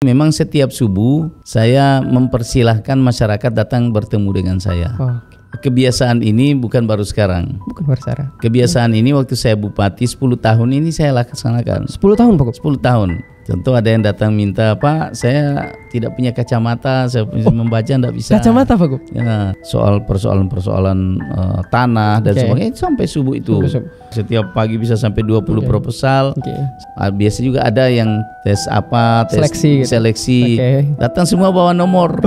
Memang setiap subuh saya mempersilahkan masyarakat datang bertemu dengan saya. Kebiasaan ini bukan baru sekarang. Kebiasaan ini waktu saya bupati 10 tahun ini saya laksanakan. 10 tahun Pak? 10 tahun. Tentu ada yang datang minta, Pak, saya tidak punya kacamata, saya membaca tidak bisa. Kacamata Pak? Ya, soal persoalan tanah dan sebagainya sampai subuh itu. Setiap pagi bisa sampai 20 proposal. Biasa juga ada yang tes seleksi. Datang semua bawa nomor.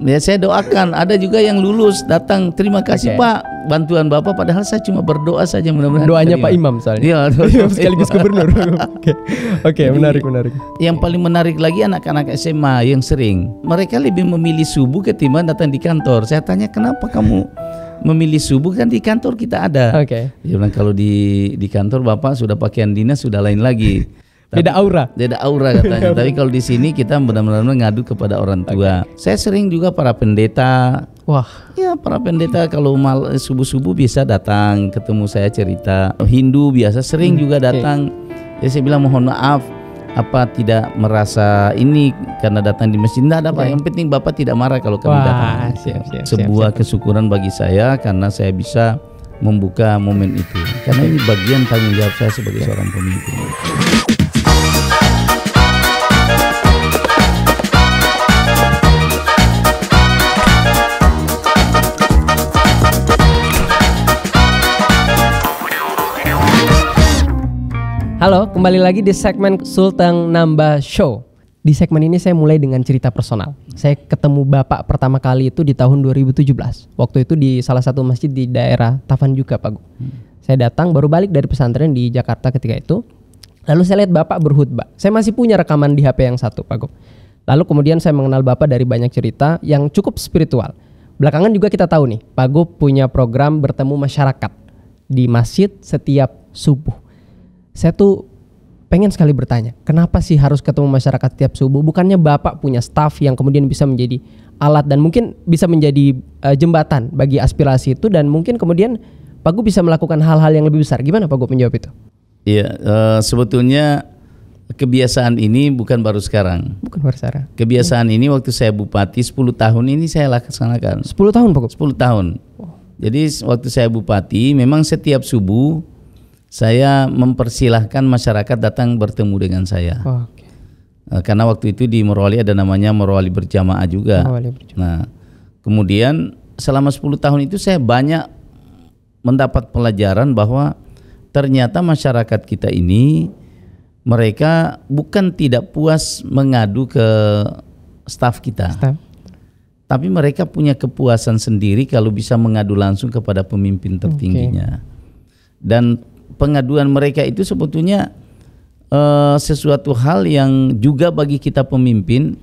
Ya, saya doakan. Ada juga yang lulus datang, terima kasih Pak, bantuan Bapak, padahal saya cuma berdoa saja, mudah-mudahan doanya Pak Imam soalnya. Iya, sekaligus gubernur. Oke, menarik. Yang paling menarik lagi anak-anak SMA yang sering mereka lebih memilih subuh ketimbang datang di kantor. Saya tanya, kenapa kamu memilih subuh, kan di kantor kita ada. Dia bilang, kalau di kantor Bapak sudah pakaian dinas sudah lain lagi. Beda aura katanya. Tapi kalau di sini kita benar-benar ngadu kepada orang tua. Saya sering juga para pendeta. Ya, para pendeta kalau subuh-subuh bisa datang ketemu saya cerita. Hindu biasa sering juga datang. Ya, saya bilang mohon maaf, apa tidak merasa ini karena datang di masjid? Tidak ada Pak, yang penting Bapak tidak marah kalau kami datang. Sebuah kesyukuran bagi saya karena saya bisa membuka momen itu. Karena ini bagian tanggung jawab saya sebagai seorang pemimpin. Halo, kembali lagi di segmen Sultan Nambah Show. Di segmen ini saya mulai dengan cerita personal. Saya ketemu Bapak pertama kali itu di tahun 2017. Waktu itu di salah satu masjid di daerah Tavanjuka, Pak Gu. Saya datang baru balik dari pesantren di Jakarta ketika itu. Lalu saya lihat Bapak berkhutbah. Saya masih punya rekaman di HP yang satu, Pak Gu. Lalu kemudian saya mengenal Bapak dari banyak cerita yang cukup spiritual. Belakangan juga kita tahu nih, Pak Gu punya program bertemu masyarakat di masjid setiap subuh. Saya tuh pengen sekali bertanya, kenapa sih harus ketemu masyarakat tiap subuh? Bukannya Bapak punya staff yang kemudian bisa menjadi alat dan mungkin bisa menjadi jembatan bagi aspirasi itu, dan mungkin kemudian Pak Gu bisa melakukan hal-hal yang lebih besar. Gimana Pak Gu menjawab itu? Iya, sebetulnya kebiasaan ini bukan baru sekarang. Kebiasaan ini waktu saya bupati 10 tahun ini saya laksanakan. 10 tahun Pak Gu? 10 tahun. Jadi waktu saya bupati memang setiap subuh saya mempersilahkan masyarakat datang bertemu dengan saya. Karena waktu itu di Morowali ada namanya Morowali Berjamaah juga. Nah, kemudian selama 10 tahun itu saya banyak mendapat pelajaran bahwa ternyata masyarakat kita ini mereka bukan tidak puas mengadu ke staf kita. Tapi mereka punya kepuasan sendiri kalau bisa mengadu langsung kepada pemimpin tertingginya. Dan pengaduan mereka itu sebetulnya sesuatu hal yang juga bagi kita pemimpin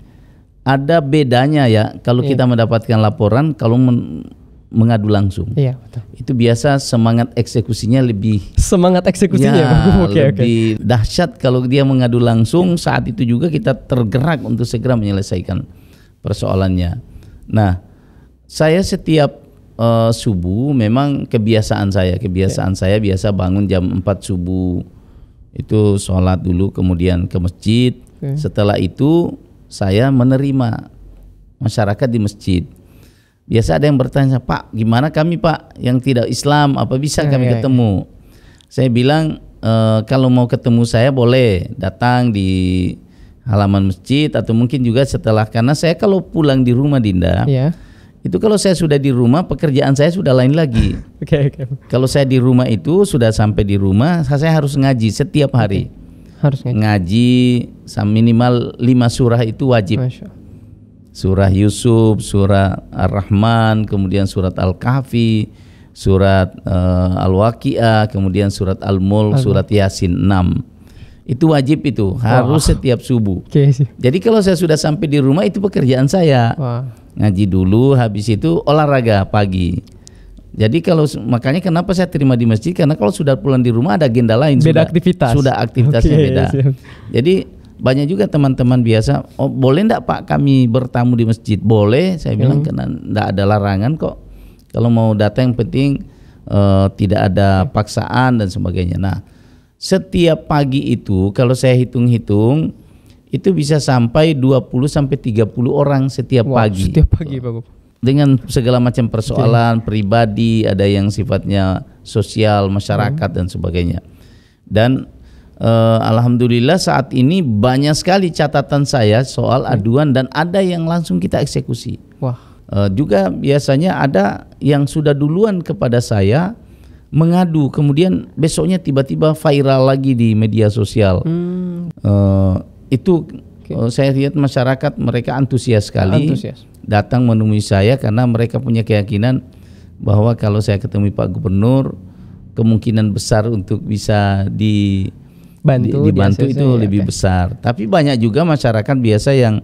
ada bedanya ya kalau kita mendapatkan laporan kalau mengadu langsung. Itu biasa semangat eksekusinya lebih lebih dahsyat kalau dia mengadu langsung. Saat itu juga kita tergerak untuk segera menyelesaikan persoalannya. Nah, saya setiap subuh memang kebiasaan saya biasa bangun jam 4 subuh, itu sholat dulu kemudian ke masjid. Setelah itu saya menerima masyarakat di masjid. Biasa ada yang bertanya, Pak, gimana kami Pak yang tidak Islam, apa bisa kami ketemu? Saya bilang kalau mau ketemu saya boleh datang di halaman masjid atau mungkin juga setelah, karena saya kalau pulang di rumah Dinda itu kalau saya sudah di rumah pekerjaan saya sudah lain lagi. Kalau saya di rumah itu sudah sampai di rumah saya harus ngaji setiap hari. Ngaji minimal 5 surah itu wajib. Surah Yusuf, surah Ar-Rahman, kemudian surat Al-Kahfi, surat Al-Waqi'ah, kemudian surat Al-Mulk, surat Yasin 6. Itu wajib, itu harus setiap subuh. Jadi kalau saya sudah sampai di rumah itu pekerjaan saya. Ngaji dulu, habis itu olahraga pagi. Jadi kalau makanya kenapa saya terima di masjid, karena kalau sudah pulang di rumah ada agenda lain, sudah aktivitasnya beda. Jadi banyak juga teman-teman biasa, oh boleh enggak Pak kami bertamu di masjid? Boleh, saya bilang, karena enggak ada larangan kok. Kalau mau datang yang penting tidak ada paksaan dan sebagainya. Nah, setiap pagi itu kalau saya hitung-hitung itu bisa sampai 20 sampai 30 orang setiap pagi. Setiap pagi Pak Gub. Dengan segala macam persoalan pribadi, ada yang sifatnya sosial, masyarakat dan sebagainya. Dan alhamdulillah saat ini banyak sekali catatan saya soal aduan dan ada yang langsung kita eksekusi. Wah. Juga biasanya ada yang sudah duluan kepada saya mengadu, kemudian besoknya tiba-tiba viral lagi di media sosial. Itu saya lihat masyarakat mereka antusias sekali, datang menemui saya karena mereka punya keyakinan bahwa kalau saya ketemu Pak Gubernur kemungkinan besar untuk bisa dibantu itu lebih besar. Tapi banyak juga masyarakat biasa yang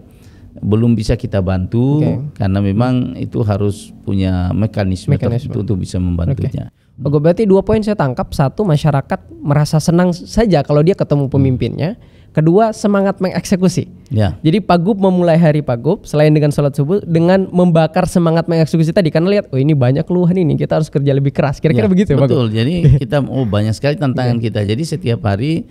belum bisa kita bantu karena memang itu harus punya mekanisme tertentu untuk bisa membantunya. Berarti 2 poin saya tangkap. 1, masyarakat merasa senang saja kalau dia ketemu pemimpinnya. Kedua, semangat mengeksekusi. Ya. Jadi Pak Gub memulai hari Pak Gub selain dengan sholat subuh dengan membakar semangat mengeksekusi tadi, karena lihat ini banyak keluhan ini, kita harus kerja lebih keras. Kira-kira begitu ya Pak Gub? Betul. Jadi kita banyak sekali tantangan kita. Jadi setiap hari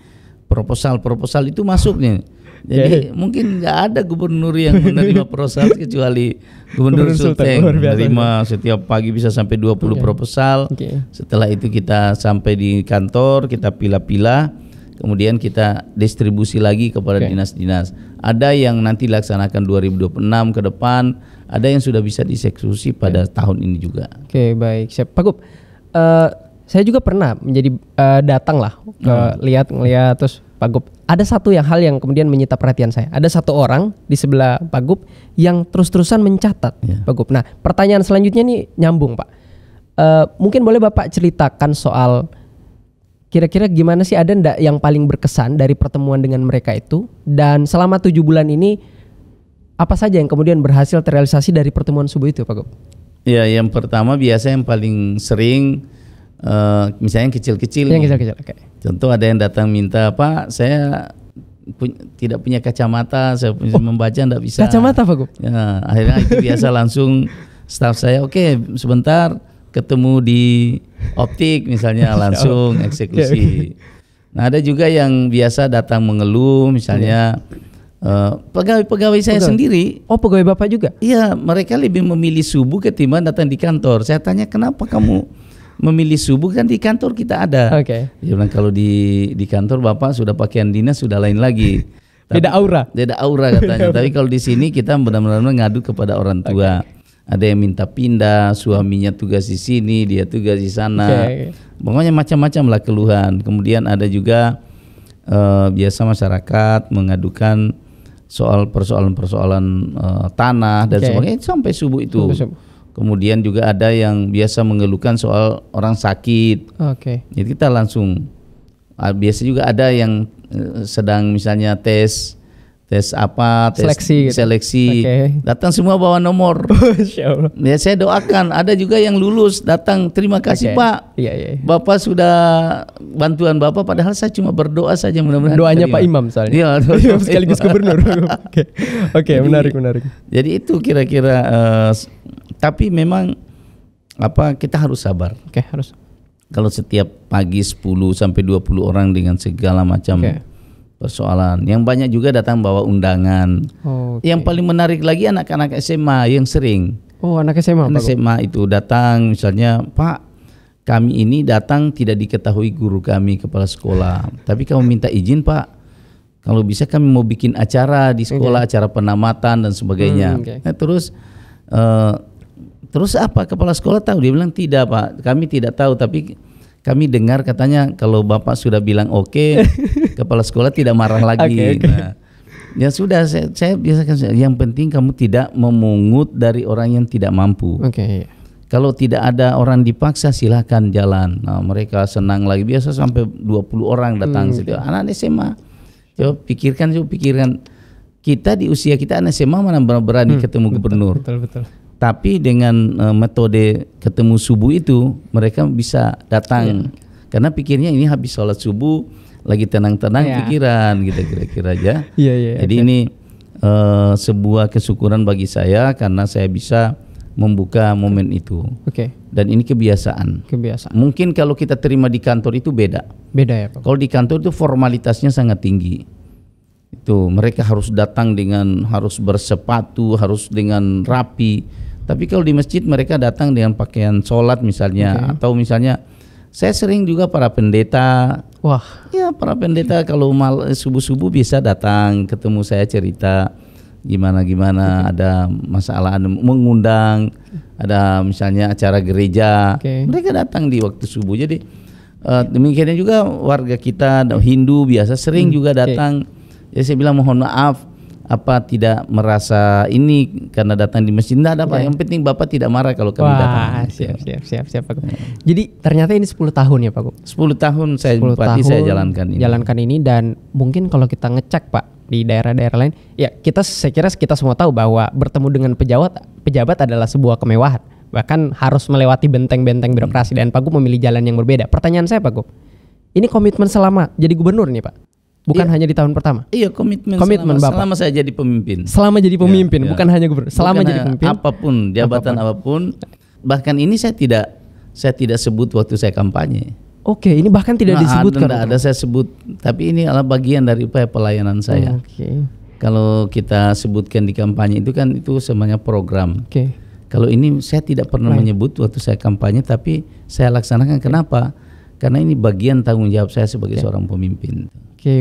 proposal itu masuk nih. Jadi mungkin nggak ada gubernur yang menerima proposal kecuali Gubernur Sulteng menerima setiap pagi bisa sampai 20 proposal. Setelah itu kita sampai di kantor, kita pilah-pilah. Kemudian kita distribusi lagi kepada dinas-dinas. Ada yang nanti laksanakan 2026 ke depan, ada yang sudah bisa dieksekusi pada tahun ini juga. Oke, baik. Siap. Pak Gub, saya juga pernah menjadi datang lah ke ngeliat terus Pak Gub. Ada satu hal yang kemudian menyita perhatian saya. Ada satu orang di sebelah Pak Gub yang terus-terusan mencatat Pak Gub. Nah, pertanyaan selanjutnya nih nyambung Pak. Mungkin boleh Bapak ceritakan soal kira-kira gimana sih, ada ndak yang paling berkesan dari pertemuan dengan mereka itu, dan selama 7 bulan ini apa saja yang kemudian berhasil terrealisasi dari pertemuan subuh itu Pak Gub? Ya, yang pertama biasa yang paling sering misalnya kecil-kecil. Yang kecil-kecil. Contoh ada yang datang minta, Pak, saya tidak punya kacamata, saya bisa membaca tidak bisa. Kacamata Pak Gub? Ya, akhirnya itu biasa langsung staf saya, oke, sebentar ketemu di optik misalnya, langsung eksekusi. Nah, ada juga yang biasa datang mengeluh misalnya pegawai-pegawai saya sendiri. Oh, pegawai Bapak juga? Iya, mereka lebih memilih subuh ketimbang datang di kantor. Saya tanya, kenapa kamu memilih subuh, kan di kantor kita ada. Dia bilang kalau di kantor Bapak sudah pakaian dinas sudah lain lagi. Beda aura. Beda aura katanya. Tapi kalau di sini kita benar-benar ngadu kepada orang tua. Ada yang minta pindah, suaminya tugas di sini, dia tugas di sana. Pokoknya macam-macam lah keluhan. Kemudian ada juga biasa masyarakat mengadukan soal persoalan-persoalan tanah dan sebagainya sampai subuh itu. Kemudian juga ada yang biasa mengeluhkan soal orang sakit. Jadi kita langsung. Biasa juga ada yang sedang misalnya tes apa, seleksi. Datang semua bawa nomor. Ya, saya doakan. Ada juga yang lulus datang, terima kasih Pak. Bapak sudah bantuan Bapak, padahal saya cuma berdoa saja, mudah-mudahan doanya Pak Imam soalnya. Iya, sekaligus gubernur. Oke, menarik. Jadi itu kira-kira tapi memang kita harus sabar. Harus. Kalau setiap pagi 10 sampai 20 orang dengan segala macam persoalan. Yang banyak juga datang bawa undangan. Yang paling menarik lagi anak-anak SMA yang sering. Anak SMA. Anak SMA itu datang misalnya, Pak, kami ini datang tidak diketahui guru kami, kepala sekolah. Tapi kamu minta izin Pak, kalau bisa kami mau bikin acara di sekolah, acara penamatan dan sebagainya. Nah, terus apa, kepala sekolah tahu? Dia bilang tidak Pak, kami tidak tahu, tapi kami dengar katanya kalau Bapak sudah bilang oke, kepala sekolah tidak marah lagi. Nah, ya sudah, saya biasakan, yang penting kamu tidak memungut dari orang yang tidak mampu. Kalau tidak ada orang dipaksa, silahkan jalan. Nah, mereka senang lagi, biasa sampai 20 orang datang situ. Anak SMA. Coba pikirkan kita di usia kita anak SMA mana berani ketemu gubernur. Betul. Tapi dengan metode ketemu subuh itu mereka bisa datang karena pikirnya ini habis sholat subuh lagi tenang-tenang pikiran gitu kira-kira aja. Jadi ini sebuah kesyukuran bagi saya karena saya bisa membuka momen itu. Dan ini kebiasaan. Mungkin kalau kita terima di kantor itu beda ya Pak. Kalau di kantor itu formalitasnya sangat tinggi. Itu mereka harus datang harus bersepatu, harus dengan rapi. Tapi kalau di masjid mereka datang dengan pakaian sholat misalnya, atau misalnya saya sering juga para pendeta. Wah. Ya, para pendeta kalau subuh-subuh bisa datang ketemu saya, cerita gimana ada masalah, ada mengundang, ada misalnya acara gereja. Mereka datang di waktu subuh. Jadi demikian juga warga kita Hindu biasa sering juga datang. Jadi saya bilang mohon maaf, apa tidak merasa ini karena datang di masjid? Tidak ada Pak, yang penting Bapak tidak marah kalau kami datang. Siap Pak Gub. Jadi ternyata ini 10 tahun ya Pak Gub? 10 tahun saya bupati, saya jalankan ini. Dan mungkin kalau kita ngecek Pak di daerah-daerah lain, ya saya kira kita semua tahu bahwa bertemu dengan pejabat adalah sebuah kemewahan. Bahkan harus melewati benteng-benteng birokrasi, dan Pak Gub memilih jalan yang berbeda. Pertanyaan saya Pak Gub, ini komitmen selama jadi gubernur nih Pak? Bukan hanya di tahun pertama. Iya, komitmen selama saya jadi pemimpin. Selama jadi pemimpin, bukan hanya gubernur. Selama bukan jadi pemimpin. Apapun, jabatan apapun. Bahkan ini saya tidak sebut waktu saya kampanye. Oke, ini bahkan tidak disebutkan. Tidak ada saya sebut, tapi ini adalah bagian dari upaya pelayanan saya. Kalau kita sebutkan di kampanye itu kan itu semuanya program. Kalau ini saya tidak pernah menyebut waktu saya kampanye, tapi saya laksanakan. Kenapa? Karena ini bagian tanggung jawab saya sebagai seorang pemimpin.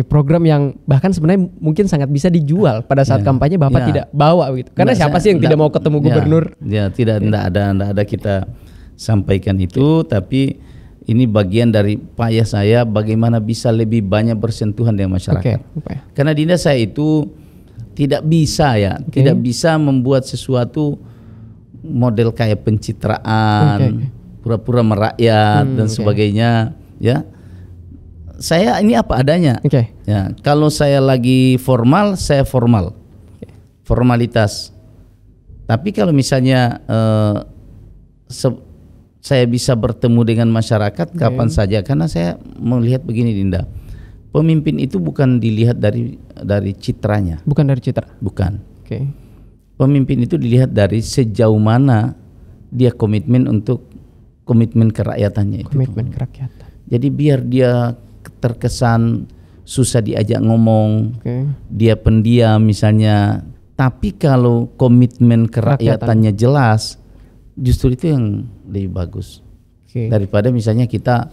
Program yang bahkan sebenarnya mungkin sangat bisa dijual pada saat kampanye, Bapak tidak bawa gitu. Karena siapa sih yang tidak mau ketemu gubernur? Tidak ada kita sampaikan itu, tapi ini bagian dari upaya saya bagaimana bisa lebih banyak bersentuhan dengan masyarakat. Karena dinda saya itu tidak bisa membuat sesuatu model kayak pencitraan, pura-pura merakyat dan sebagainya, ya. Saya ini apa adanya. Ya, kalau saya lagi formal, saya formal. Formalitas. Tapi kalau misalnya saya bisa bertemu dengan masyarakat kapan saja, karena saya melihat begini Dinda. Pemimpin itu bukan dilihat dari citranya. Bukan dari citra. Bukan. Pemimpin itu dilihat dari sejauh mana dia komitmen kerakyatannya itu. Komitmen kerakyatan. Jadi biar dia terkesan susah diajak ngomong, dia pendiam misalnya, tapi kalau komitmen kerakyatannya jelas, justru itu yang lebih bagus daripada misalnya kita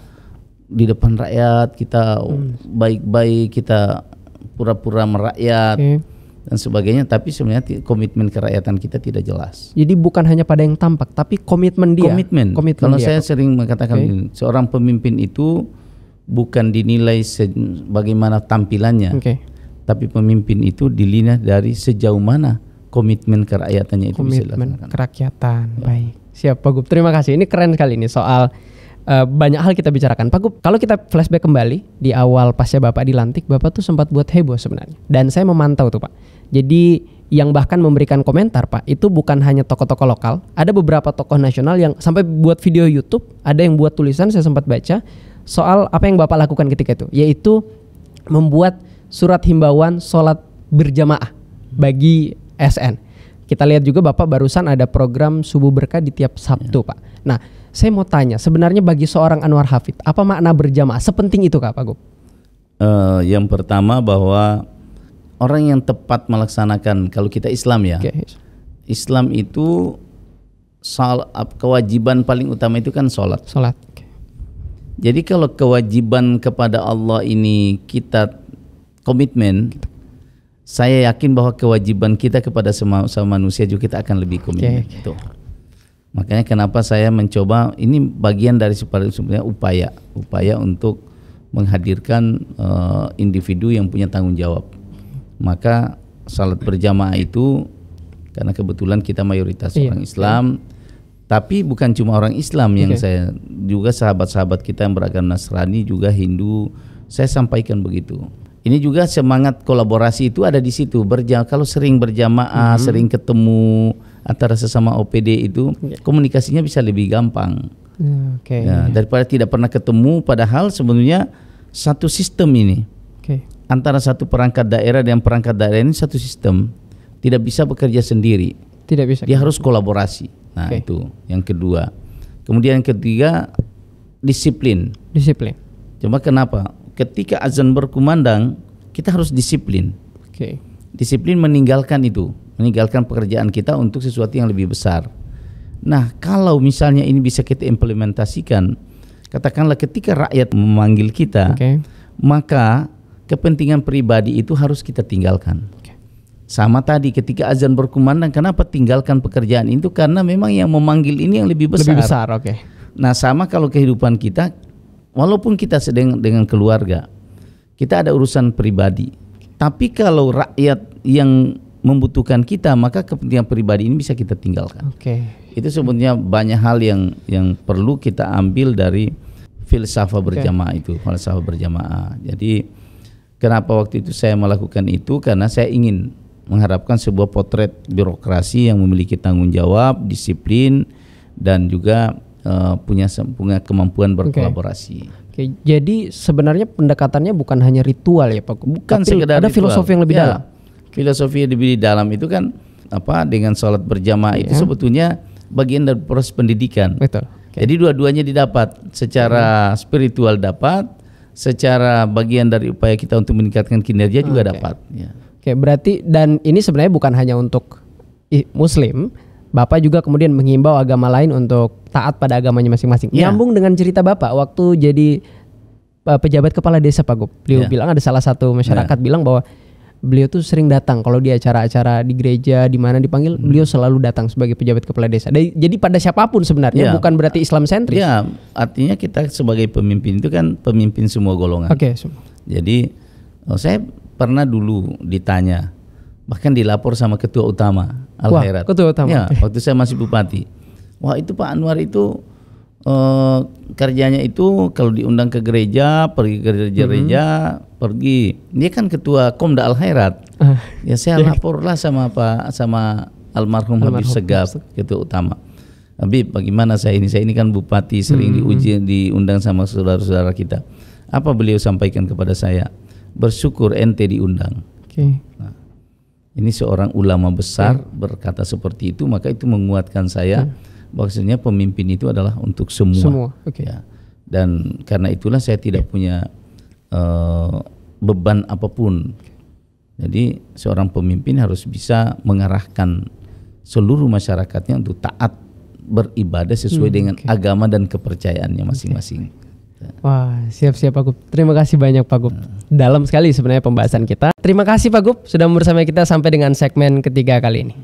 di depan rakyat kita baik-baik, kita pura-pura merakyat dan sebagainya, tapi sebenarnya komitmen kerakyatan kita tidak jelas. Jadi bukan hanya pada yang tampak, tapi komitmen dia. Komitmen kalau dia. Saya sering mengatakan seorang pemimpin itu bukan dinilai bagaimana tampilannya, tapi pemimpin itu dilihat dari sejauh mana komitmen kerakyatannya itu bisa dilaksanakan. Kerakyatan, baik. Siap Pak Gub, terima kasih. Ini keren sekali ini soal banyak hal kita bicarakan. Pak Gub, kalau kita flashback kembali di awal pasca Bapak dilantik, Bapak tuh sempat buat heboh sebenarnya. Dan saya memantau tuh Pak. Jadi yang bahkan memberikan komentar Pak, itu bukan hanya tokoh-tokoh lokal, ada beberapa tokoh nasional yang sampai buat video YouTube, ada yang buat tulisan, saya sempat baca soal apa yang Bapak lakukan ketika itu, yaitu membuat surat himbauan sholat berjamaah bagi SN. Kita lihat juga Bapak barusan ada program Subuh Berkah di tiap Sabtu Pak. Nah, saya mau tanya, sebenarnya bagi seorang Anwar Hafid, apa makna berjamaah? Sepenting itu Pak Gub? Yang pertama bahwa orang yang tepat melaksanakan, kalau kita Islam ya, Islam itu kewajiban paling utama itu kan sholat. Jadi kalau kewajiban kepada Allah ini kita komitmen, saya yakin bahwa kewajiban kita kepada sama manusia juga kita akan lebih komitmen. Makanya kenapa saya mencoba, ini bagian dari sebenarnya upaya untuk menghadirkan individu yang punya tanggung jawab. Maka salat berjamaah itu karena kebetulan kita mayoritas orang Islam. Tapi bukan cuma orang Islam yang saya, juga sahabat-sahabat kita yang beragama Nasrani, juga Hindu, saya sampaikan begitu. Ini juga semangat kolaborasi itu ada di situ. Kalau sering berjamaah, sering ketemu antara sesama OPD itu, komunikasinya bisa lebih gampang. Daripada tidak pernah ketemu, padahal sebenarnya satu sistem ini. Antara satu perangkat daerah dan perangkat daerah ini satu sistem. Tidak bisa bekerja sendiri. Tidak bisa. Dia harus kolaborasi. Nah, itu yang kedua. Kemudian yang ketiga, disiplin. Cuma kenapa? Ketika azan berkumandang, kita harus disiplin. Oke. Disiplin meninggalkan pekerjaan kita untuk sesuatu yang lebih besar. Nah, kalau misalnya ini bisa kita implementasikan, katakanlah ketika rakyat memanggil kita, maka kepentingan pribadi itu harus kita tinggalkan. Sama tadi ketika azan berkumandang, kenapa tinggalkan pekerjaan itu? Karena memang yang memanggil ini yang lebih besar. Lebih besar, oke. Nah, sama kalau kehidupan kita, walaupun kita sedang dengan keluarga, kita ada urusan pribadi. Tapi kalau rakyat yang membutuhkan kita, maka kepentingan pribadi ini bisa kita tinggalkan. Oke. Itu sebenarnya banyak hal yang perlu kita ambil dari filsafat berjamaah itu, falsafah berjamaah. Jadi kenapa waktu itu saya melakukan itu? Karena saya ingin mengharapkan sebuah potret birokrasi yang memiliki tanggung jawab, disiplin, dan juga punya kemampuan berkolaborasi. Oke, jadi sebenarnya pendekatannya bukan hanya ritual ya Pak, bukan tapi sekedar ada ritual. filosofi yang lebih dalam. Filosofi yang lebih dalam itu kan dengan sholat berjamaah itu sebetulnya bagian dari proses pendidikan. Betul. Jadi dua-duanya didapat, secara spiritual dapat, secara bagian dari upaya kita untuk meningkatkan kinerja juga dapat. Ya. Oke, berarti dan ini sebenarnya bukan hanya untuk Muslim. Bapak juga kemudian menghimbau agama lain untuk taat pada agamanya masing-masing. Nyambung dengan cerita Bapak waktu jadi pejabat kepala desa Pak Gub. Beliau bilang ada salah satu masyarakat bilang bahwa beliau tuh sering datang kalau di acara-acara di gereja di mana dipanggil, beliau selalu datang sebagai pejabat kepala desa. Jadi pada siapapun sebenarnya, bukan berarti Islam sentris. Ya, artinya kita sebagai pemimpin itu kan pemimpin semua golongan. Oke. Jadi saya pernah dulu ditanya, bahkan dilapor sama ketua utama Al-Khairat. Ketua utama. Ya, waktu saya masih bupati. Wah, itu Pak Anwar itu kerjanya itu kalau diundang ke gereja, pergi ke gereja, pergi. Dia kan ketua Komda Al-Khairat. Ya saya laporlah sama almarhum Habib Segaf, ketua utama. Habib, bagaimana saya ini kan bupati, sering diundang sama saudara-saudara kita. Apa beliau sampaikan kepada saya? Bersyukur ente diundang. Nah, ini seorang ulama besar berkata seperti itu, maka itu menguatkan saya bahwasanya pemimpin itu adalah untuk semua. Ya. Dan karena itulah saya tidak punya beban apapun. Jadi seorang pemimpin harus bisa mengarahkan seluruh masyarakatnya untuk taat beribadah sesuai dengan agama dan kepercayaannya masing-masing. Wah, siap-siap Pak Gub. Terima kasih banyak Pak Gub. Dalam sekali sebenarnya pembahasan kita. Terima kasih Pak Gub sudah bersama kita sampai dengan segmen ketiga kali ini.